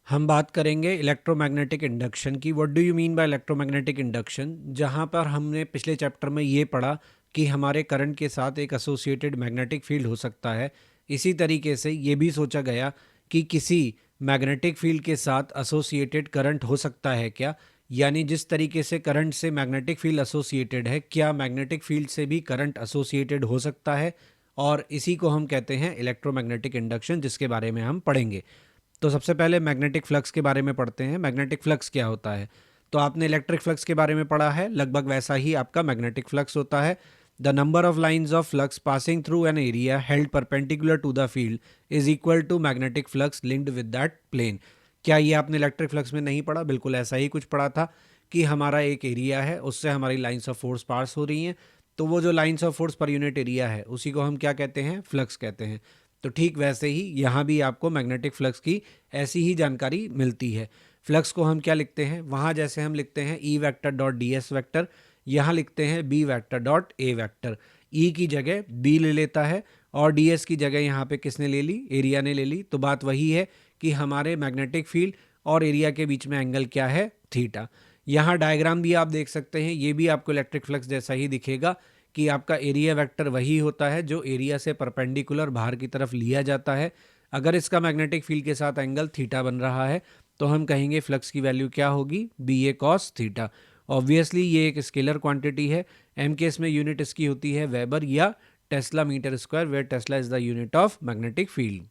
हम बात करेंगे इलेक्ट्रोमैग्नेटिक इंडक्शन की। What do you mean by electromagnetic induction? जहाँ पर हमने पिछले चैप्टर में ये पढ़ा कि हमारे करंट के साथ एक एसोसिएटेड मैग्नेटिक फील्ड हो सकता है, इसी तरीके से ये भी सोचा गया कि किसी मैग्नेटिक फील्ड के साथ एसोसिएटेड करंट हो सकता है क्या, यानी जिस तरीके से करंट से मैग्नेटिक फील्ड एसोसिएटेड है, क्या मैग्नेटिक फील्ड से भी करंट एसोसिएटेड हो सकता है। और इसी को हम कहते हैं इलेक्ट्रोमैग्नेटिक इंडक्शन, जिसके बारे में हम पढ़ेंगे। तो सबसे पहले मैग्नेटिक फ्लक्स के बारे में पढ़ते हैं। मैग्नेटिक फ्लक्स क्या होता है? तो आपने इलेक्ट्रिक फ्लक्स के बारे में पढ़ा है, लगभग वैसा ही आपका मैग्नेटिक फ्लक्स होता है। The number of lines of flux passing through an area held perpendicular to the field is equal to magnetic flux linked with that plane. क्या ये आपने इलेक्ट्रिक फ्लक्स में नहीं पढ़ा? बिल्कुल ऐसा ही कुछ पढ़ा था कि हमारा एक एरिया है, उससे हमारी लाइंस ऑफ फोर्स पास हो रही हैं, तो वो जो lines of force per unit area है उसी को हम क्या कहते हैं? फ्लक्स कहते हैं। तो ठीक वैसे ही यहाँ भी आपको मैग्नेटिक फ्लक्स की ऐसी ही जानकारी मिलती है। फ्लक्स को हम क्या लिखते हैं? वहाँ जैसे हम लिखते हैं E vector dot D S vector, यहाँ लिखते हैं B vector dot A vector. E की जगह बी ले लेता है और डी एस की जगह यहाँ पे किसने ले ली? एरिया ने ले ली। तो बात वही है कि हमारे मैग्नेटिक फील्ड और एरिया के बीच में एंगल क्या है? थीटा। यहाँ डायग्राम भी आप देख सकते हैं, ये भी आपको इलेक्ट्रिक फ्लक्स जैसा ही दिखेगा कि आपका एरिया वेक्टर वही होता है जो एरिया से परपेंडिकुलर बाहर की तरफ लिया जाता है। अगर इसका मैग्नेटिक फील्ड के साथ एंगल थीटा बन रहा है तो हम कहेंगे फ्लक्स की वैल्यू क्या होगी? B A cos theta. Obviously ये एक स्केलर क्वांटिटी है। एम केस में यूनिट इसकी होती है वेबर या tesla metre square, where tesla is the unit of magnetic field.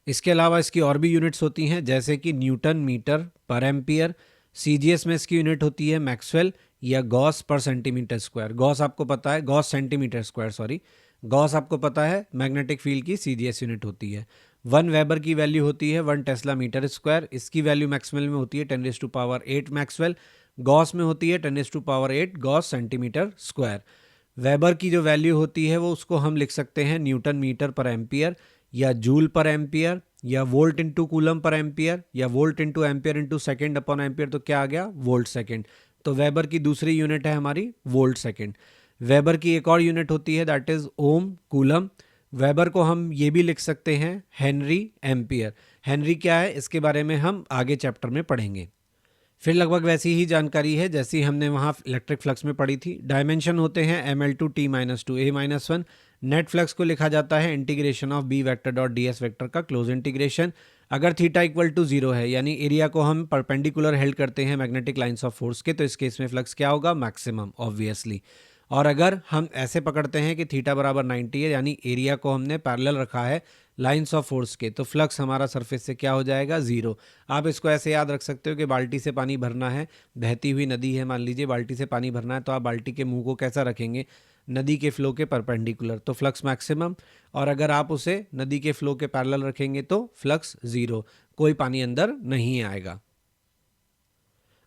इसके अलावा इसकी और भी यूनिट्स होती हैं, जैसे कि Newton metre per ampere. CGS में इसकी यूनिट होती है मैक्सवेल या गॉस पर सेंटीमीटर स्क्वायर। गॉस आपको पता है, Gauss centimetre square sorry, Gauss आपको पता है मैग्नेटिक फील्ड की सीजीएस यूनिट होती है। 1 वेबर की वैल्यू होती है 1 टेस्ला मीटर स्क्वायर। इसकी वैल्यू मैक्सवेल में होती है 10⁸ मैक्सवेल। गॉस में होती है 10⁸ गॉस सेंटीमीटर स्क्वायर। वेबर की जो वैल्यू होती है वो उसको हम लिख सकते हैं न्यूटन मीटर पर एम्पियर या जूल पर एम्पियर या volt into coulomb per ampere या volt into ampere into second upon ampere. तो क्या आ गया? Volt second. तो वेबर की दूसरी यूनिट है हमारी वोल्ट सेकेंड। वेबर की एक और यूनिट होती है that is ohm coulomb. Weber को हम ये भी लिख सकते हैं हेनरी एम्पियर। हेनरी क्या है इसके बारे में हम आगे चैप्टर में पढ़ेंगे। फिर लगभग वैसी ही जानकारी है जैसी हमने वहाँ इलेक्ट्रिक फ्लक्स में पढ़ी थी। डायमेंशन होते हैं M L two T minus two A minus one. Net flux को लिखा जाता है integration of B vector dot D S vector का क्लोज इंटीग्रेशन। अगर थीटा इक्वल टू जीरो है, यानी एरिया को हम परपेंडिकुलर हेल्ड करते हैं मैग्नेटिक लाइंस ऑफ फोर्स के, तो इस केस में फ्लक्स क्या होगा? Maximum obviously. और अगर हम ऐसे पकड़ते हैं कि थीटा बराबर 90 है, यानी एरिया को हमने पैरेलल रखा है लाइंस ऑफ फोर्स के, तो फ्लक्स हमारा सरफेस से क्या हो जाएगा? जीरो। आप इसको ऐसे याद रख सकते हो कि बाल्टी से पानी भरना है, बहती हुई नदी है, मान लीजिए बाल्टी से पानी भरना है, तो आप बाल्टी के मुंह को कैसा रखेंगे? नदी के फ्लो के परपेंडिकुलर, तो फ्लक्स मैक्सिमम। और अगर आप उसे नदी के फ्लो के पैरेलल रखेंगे तो फ्लक्स जीरो, कोई पानी अंदर नहीं आएगा।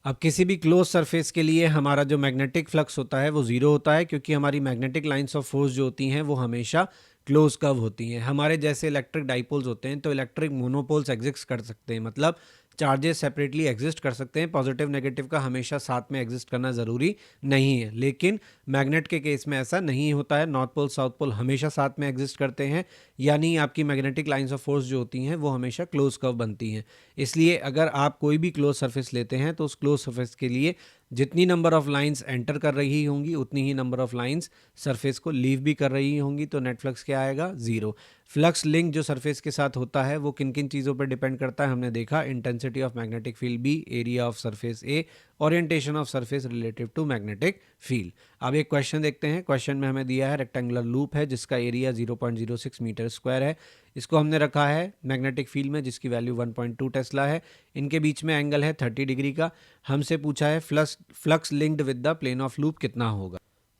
अब किसी भी क्लोज सरफेस के लिए हमारा जो मैग्नेटिक फ्लक्स होता है वो जीरो होता है, क्योंकि हमारी मैग्नेटिक लाइंस ऑफ फोर्स जो होती हैं वो हमेशा क्लोज कर्व होती हैं। हमारे जैसे इलेक्ट्रिक डाइपोल्स होते हैं तो इलेक्ट्रिक मोनोपोल्स एग्जिस्ट कर सकते हैं, मतलब चार्जेस सेपरेटली एग्जिस्ट कर सकते हैं। पॉजिटिव नेगेटिव का हमेशा साथ में एग्जिस्ट करना ज़रूरी नहीं है, लेकिन मैग्नेट के केस में ऐसा नहीं होता है। नॉर्थ पोल साउथ पोल हमेशा साथ में एग्जिस्ट करते हैं, यानी आपकी मैग्नेटिक लाइंस ऑफ फोर्स जो होती हैं वो हमेशा क्लोज कर्व बनती हैं। इसलिए अगर आप कोई भी क्लोज सरफेस लेते हैं तो उस क्लोज सरफेस के लिए जितनी नंबर ऑफ लाइंस एंटर कर रही होंगी उतनी ही नंबर ऑफ लाइंस सरफेस को लीव भी कर रही होंगी, तो नेट फ्लक्स क्या आएगा? जीरो। फ्लक्स लिंक जो सरफेस के साथ होता है वो किन किन चीज़ों पर डिपेंड करता है हमने देखा। Intensity of magnetic field B, area of surface A, orientation of surface relative to magnetic field. अब एक क्वेश्चन देखते हैं। क्वेश्चन में हमें दिया है रेक्टेंगुलर लूप है जिसका एरिया 0.06 मीटर स्क्वायर है। इसको हमने रखा है मैग्नेटिक फील्ड में जिसकी वैल्यू 1.2 टेस्ला है। इनके बीच में एंगल है 30 डिग्री का। हमसे पूछा है flux linked with the plane of loop कितना होगा।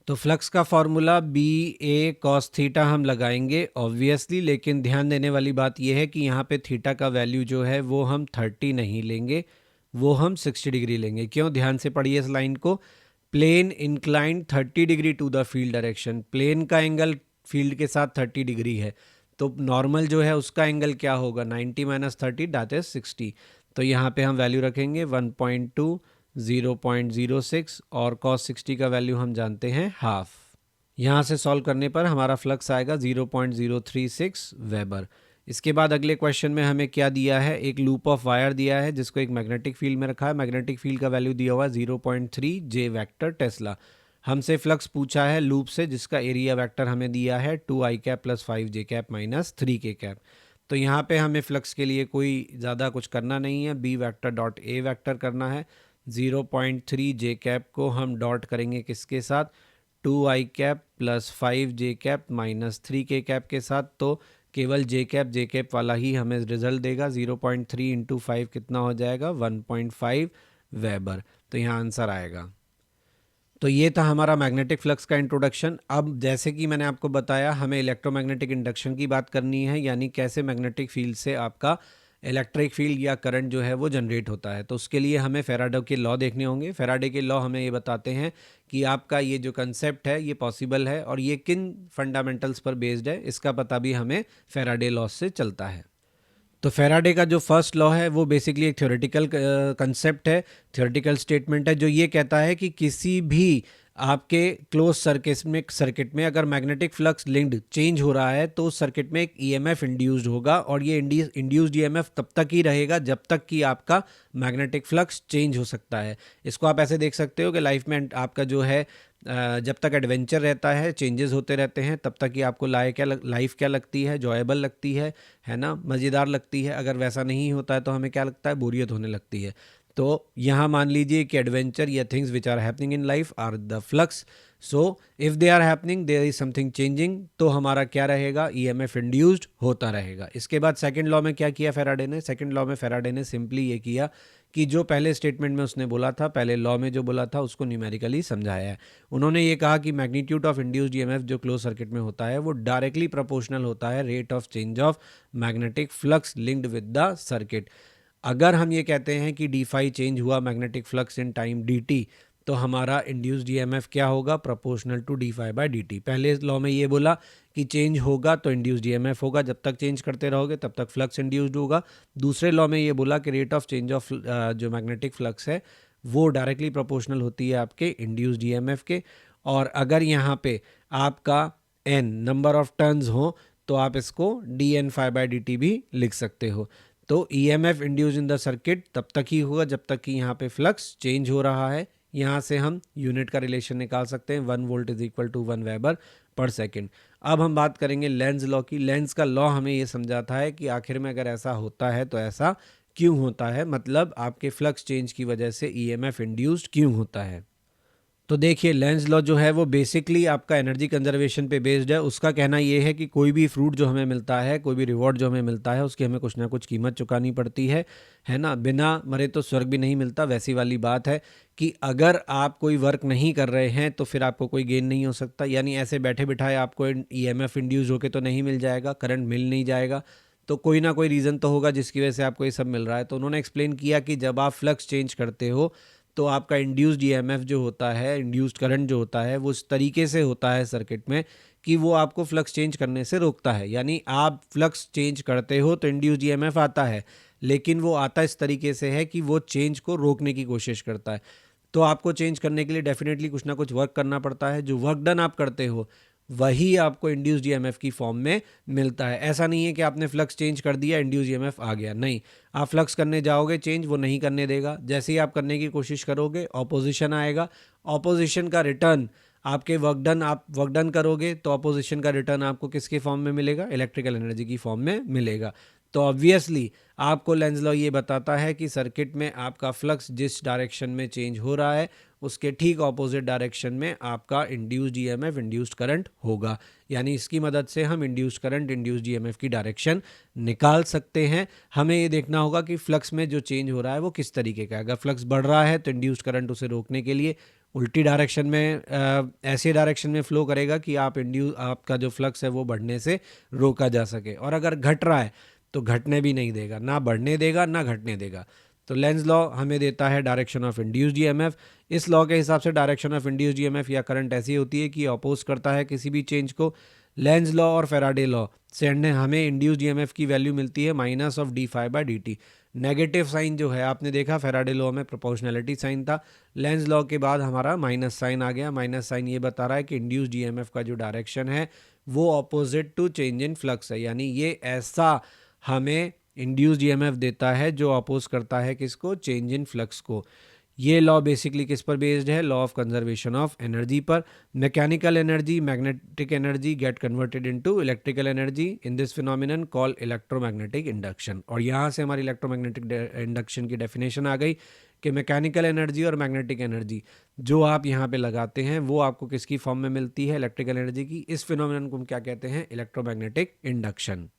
तो फ्लक्स का formula B A cos theta हम लगाएंगे ऑब्वियसली, लेकिन ध्यान देने वाली बात यह है कि यहाँ पे थीटा का वैल्यू जो है वो हम 30 नहीं लेंगे, वो हम 60 डिग्री लेंगे। क्यों? ध्यान से पढ़िए इस लाइन को। Plane inclined 30 degree to the field direction. Plane का एंगल फील्ड के साथ 30 डिग्री है, तो नॉर्मल जो है उसका एंगल क्या होगा? 90 माइनस 30 दैट इज 60। तो यहाँ पे हम वैल्यू रखेंगे 1.2, 0.06 और cos 60 का वैल्यू हम जानते हैं हाफ। यहाँ से सॉल्व करने पर हमारा फ्लक्स आएगा 0.036 वेबर। इसके बाद अगले क्वेश्चन में हमें क्या दिया है, एक लूप ऑफ वायर दिया है जिसको एक मैग्नेटिक फील्ड में रखा है। मैग्नेटिक फील्ड का वैल्यू दिया हुआ है 0.3 जे वेक्टर टेस्ला। हमसे फ्लक्स पूछा है लूप से जिसका एरिया वेक्टर हमें दिया है 2i cap plus 5j cap minus 3k cap. तो यहाँ पे हमें फ्लक्स के लिए कोई ज़्यादा कुछ करना नहीं है, B vector dot A vector करना है। 0.3 जे कैप को हम डॉट करेंगे किसके साथ, 2i cap plus 5j cap minus 3k cap के साथ। तो केवल जे कैप वाला ही हमें रिजल्ट देगा। 0.3 इंटू 5 कितना हो जाएगा, 1.5 वेबर। तो यहाँ आंसर आएगा। तो ये था हमारा मैग्नेटिक फ्लक्स का इंट्रोडक्शन। अब जैसे कि मैंने आपको बताया, हमें इलेक्ट्रोमैग्नेटिक इंडक्शन की बात करनी है, यानी कैसे मैग्नेटिक फील्ड से आपका इलेक्ट्रिक फील्ड या करंट जो है वो जनरेट होता है। तो उसके लिए हमें फैराडे के लॉ देखने होंगे। फैराडे के लॉ हमें ये बताते हैं कि आपका ये जो कंसेप्ट है ये पॉसिबल है और ये किन फंडामेंटल्स पर बेस्ड है, इसका पता भी हमें फैराडे लॉ से चलता है। तो फैराडे का जो फर्स्ट लॉ है वो बेसिकली एक थ्योरेटिकल कंसेप्ट है, थ्योरेटिकल स्टेटमेंट है, जो ये कहता है कि किसी भी आपके क्लोज सर्किट में अगर मैग्नेटिक फ्लक्स लिंक्ड चेंज हो रहा है तो उस सर्किट में एक ईएमएफ इंड्यूस्ड होगा, और ये इंड्यूस्ड ईएमएफ तब तक ही रहेगा जब तक कि आपका मैग्नेटिक फ्लक्स चेंज हो सकता है। इसको आप ऐसे देख सकते हो कि लाइफ में आपका जो है जब तक एडवेंचर रहता है, चेंजेस होते रहते हैं, तब तक ही आपको लाइफ क्या लगती है, जॉयबल लगती है ना, मज़ेदार लगती है। अगर वैसा नहीं होता है तो हमें क्या लगता है, बोरियत होने लगती है। तो यहाँ मान लीजिए कि एडवेंचर या things which are happening in life are the flux. So if they are happening there is something changing, तो हमारा क्या रहेगा, ईएमएफ इंड्यूस्ड होता रहेगा। इसके बाद सेकंड लॉ में क्या किया फैराडे ने, सेकंड लॉ में फैराडे ने सिंपली ये किया कि जो पहले स्टेटमेंट में उसने बोला था, पहले लॉ में जो बोला था उसको न्यूमेरिकली समझाया है। उन्होंने ये कहा कि मैग्नीट्यूड ऑफ इंड्यूस्ड ईएमएफ जो क्लोज सर्किट में होता है वो डायरेक्टली प्रोपोर्शनल होता है rate of change of magnetic flux linked with the circuit. अगर हम ये कहते हैं कि डी फाई चेंज हुआ magnetic flux in time D T, तो हमारा इंड्यूस्ड ईएमएफ क्या होगा, proportional to D phi by D T. पहले लॉ में ये बोला कि चेंज होगा तो इंड्यूस्ड ईएमएफ होगा, जब तक चेंज करते रहोगे तब तक फ्लक्स इंड्यूस्ड होगा। दूसरे लॉ में ये बोला कि रेट ऑफ चेंज ऑफ जो मैग्नेटिक फ्लक्स है वो डायरेक्टली प्रोपोर्शनल होती है आपके इंड्यूस्ड ईएमएफ के। और अगर यहाँ पे आपका एन नंबर ऑफ टर्न्स हो तो आप इसको D N phi by D T भी लिख सकते हो। तो EMF induce in the circuit तब तक ही होगा जब तक कि यहाँ पे फ्लक्स चेंज हो रहा है। यहाँ से हम यूनिट का रिलेशन निकाल सकते हैं, 1 volt is equal to 1 weber per second. अब हम बात करेंगे लेंज लॉ की। लेंज का लॉ हमें ये समझाता है कि आखिर में अगर ऐसा होता है तो ऐसा क्यों होता है, मतलब आपके फ्लक्स चेंज की वजह से ईएमएफ इंड्यूस्ड क्यों होता है। तो देखिए लेंज लॉ जो है वो बेसिकली आपका एनर्जी कंजर्वेशन पे बेस्ड है। उसका कहना ये है कि कोई भी फ्रूट जो हमें मिलता है, कोई भी रिवॉर्ड जो हमें मिलता है, उसकी हमें कुछ ना कुछ कीमत चुकानी पड़ती है ना। बिना मरे तो स्वर्ग भी नहीं मिलता, वैसी वाली बात है कि अगर आप कोई वर्क नहीं कर रहे हैं तो फिर आपको कोई गेन नहीं हो सकता। यानी ऐसे बैठे बिठाए आपको ईएमएफ इंड्यूस होके तो नहीं मिल जाएगा, करंट मिल नहीं जाएगा, तो कोई ना कोई रीज़न तो होगा जिसकी वजह से आपको ये सब मिल रहा है। तो उन्होंने एक्सप्लेन किया कि जब आप फ्लक्स चेंज करते हो तो आपका इंड्यूस्ड ईएमएफ जो होता है, इंड्यूस्ड करंट जो होता है, वो इस तरीके से होता है सर्किट में कि वो आपको फ्लक्स चेंज करने से रोकता है। यानी आप फ्लक्स चेंज करते हो तो इंड्यूस्ड ईएमएफ आता है, लेकिन वो आता इस तरीके से है कि वो चेंज को रोकने की कोशिश करता है। तो आपको चेंज करने के लिए डेफिनेटली कुछ ना कुछ वर्क करना पड़ता है। जो वर्क डन आप करते हो वही आपको इंड्यूस्ड ईएमएफ की फॉर्म में मिलता है। ऐसा नहीं है कि आपने फ्लक्स चेंज कर दिया इंड्यूस्ड ईएमएफ आ गया, नहीं। आप फ्लक्स करने जाओगे चेंज वो नहीं करने देगा। जैसे ही आप करने की कोशिश करोगे ऑपोजिशन आएगा, ऑपोजिशन का रिटर्न आपके आप वर्क डन करोगे तो ऑपोजिशन का रिटर्न आपको किसके फॉर्म में मिलेगा, इलेक्ट्रिकल एनर्जी की फॉर्म में मिलेगा। तो ऑब्वियसली आपको लेंज लॉ ये बताता है कि सर्किट में आपका फ्लक्स जिस डायरेक्शन में चेंज हो रहा है उसके ठीक ऑपोजिट डायरेक्शन में आपका इंड्यूस्ड ईएमएफ, इंड्यूस्ड करंट होगा। यानी इसकी मदद से हम इंड्यूस्ड करंट, इंड्यूस्ड ईएमएफ की डायरेक्शन निकाल सकते हैं। हमें ये देखना होगा कि फ्लक्स में जो चेंज हो रहा है वो किस तरीके का है। अगर फ्लक्स बढ़ रहा है तो इंड्यूस्ड करंट उसे रोकने के लिए उल्टी डायरेक्शन में ऐसे डायरेक्शन में फ्लो करेगा कि आपका जो फ्लक्स है वो बढ़ने से रोका जा सके। और अगर घट रहा है तो घटने भी नहीं देगा, ना बढ़ने देगा ना घटने देगा। तो लेंज लॉ हमें देता है डायरेक्शन ऑफ इंड्यूस्ड ईएमएफ। इस लॉ के हिसाब से डायरेक्शन ऑफ इंड्यूस्ड ईएमएफ या करंट ऐसी होती है कि अपोज करता है किसी भी चेंज को। लेंज लॉ और फैराडे लॉ से हमें इंड्यूस्ड ईएमएफ की वैल्यू मिलती है minus of D phi by D T. Negative sign जो है आपने देखा फैराडे लॉ में प्रोपोर्शनैलिटी साइन था, लेंज लॉ के बाद हमारा माइनस साइन आ गया। माइनस साइन ये बता रहा है कि इंड्यूस्ड ईएमएफ का जो डायरेक्शन है वो opposite to change in flux है। यानी ये ऐसा हमें इंड्यूस्ड ईएमएफ देता है जो अपोज करता है किसको, चेंज इन फ्लक्स को। ये लॉ बेसिकली किस पर बेस्ड है, law of conservation of energy पर। Mechanical energy, magnetic energy get converted into electrical energy in this phenomenon call electromagnetic induction. और यहाँ से हमारी इलेक्ट्रोमैग्नेटिक इंडक्शन की डेफिनेशन आ गई कि मैकेनिकल एनर्जी और मैग्नेटिक एनर्जी जो आप यहाँ पे लगाते हैं वो आपको किसकी फॉर्म में मिलती है, इलेक्ट्रिकल एनर्जी की। इस फिनोमिनन को हम क्या कहते हैं, electromagnetic induction.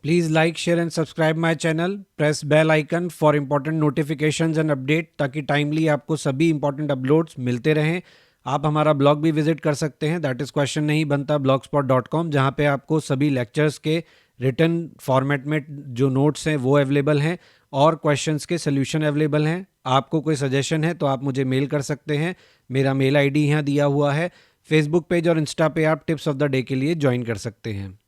Please like, share and subscribe my channel. Press bell icon for important notifications and update, ताकि टाइमली आपको सभी इंपॉर्टेंट अपलोड्स मिलते रहें। आप हमारा ब्लॉग भी विजिट कर सकते हैं, दैट इज़ क्वेश्चन नहीं बनता blogspot.com, जहाँ पे आपको सभी लेक्चर्स के रिटन फॉर्मेट में जो नोट्स हैं वो अवेलेबल हैं और क्वेश्चंस के सोल्यूशन अवेलेबल हैं। आपको कोई सजेशन है तो आप मुझे मेल कर सकते हैं, मेरा मेल आईडी यहाँ दिया हुआ है। फेसबुक पेज और इंस्टा पे आप टिप्स ऑफ द डे के लिए ज्वाइन कर सकते हैं।